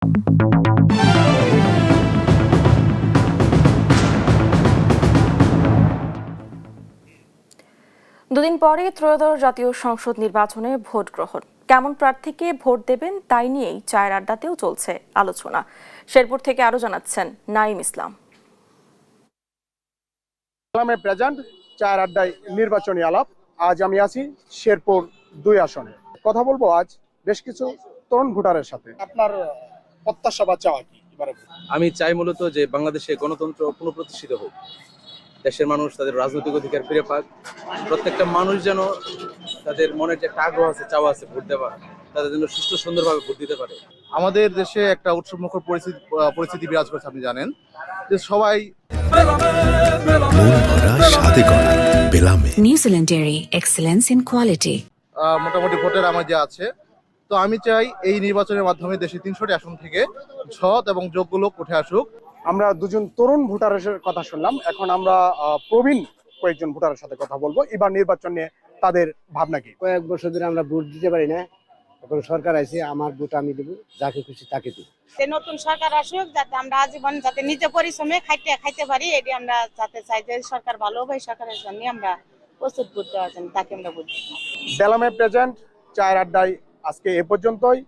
দুদিন পরে ত্রয়োদশ জাতীয় সংসদ নির্বাচনে ভোট গ্রহণ। কেমন প্রার্থীকে ভোট দেবেন তাই নিয়েই চায়ের আড্ডাতেও চলছে আলোচনা। শেরপুর থেকে আরো জানাচ্ছেন নাঈম ইসলাম। প্রেজেন্ট চায়ের আড্ডায় নির্বাচনী আলাপ। আজ আমি আছি শেরপুর ২ আসনে। কথা বলবো আজ বেশ কিছু তরুণ ভোটারের সাথে। আপনার প্রত্যাশা বা চাওয়া কি? আমি চাই মূলত যে বাংলাদেশে গণতন্ত্র পুনঃপ্রতিষ্ঠিত হোক, দেশের মানুষ তাদের রাজনৈতিক অধিকার ফিরে পাক, প্রত্যেকটা মানুষ যেন তাদের মনের যে একটা আগ্রহ আছে, চাওয়া আছে ভোট দেওয়া, তাদের জন্য সুষ্ঠু সুন্দরভাবে ভোট দিতে পারে। আমাদের দেশে একটা উৎসবমুখর পরিস্থিতি বিরাজ করছে, আপনি জানেন যে সবাই New Zealand dairy excellence in quality মোটামুটি ভোটের আমার যে আছে। তো আমি চাই এই নির্বাচনের মাধ্যমে দেশে ৩০০টি আসন থেকে সৎ এবং যোগ্য লোক উঠে আসুক। আমরা দুজন তরুণ ভোটারের কথা শুনলাম, এখন আমরা প্রবীণ কয়েকজন ভোটারের সাথে কথা বলবো এবার নির্বাচন নিয়ে তাদের ভাবনা কি। কয়েক বছর ধরে আমরা ভোট দিতে পারি না, এখন সরকার আছে, আমার ভোট আমি দেবো, যাকে খুশি তাকে দেবো। নতুন সরকার আসুক, যাতে আমরা আজীবন যাতে নিজে পরিশ্রমে খাইতে পারি, এটি আমরা যাতে চাই যে সরকার ভালো হবে। সরকারের জন্য আমরা প্রস্তুত ভোট দেওয়ার জন্য তাকে আমরা ভোট দিই। বেলামে প্রেজেন্ট চায়ের আড্ডায় আজকে এ পর্যন্তই।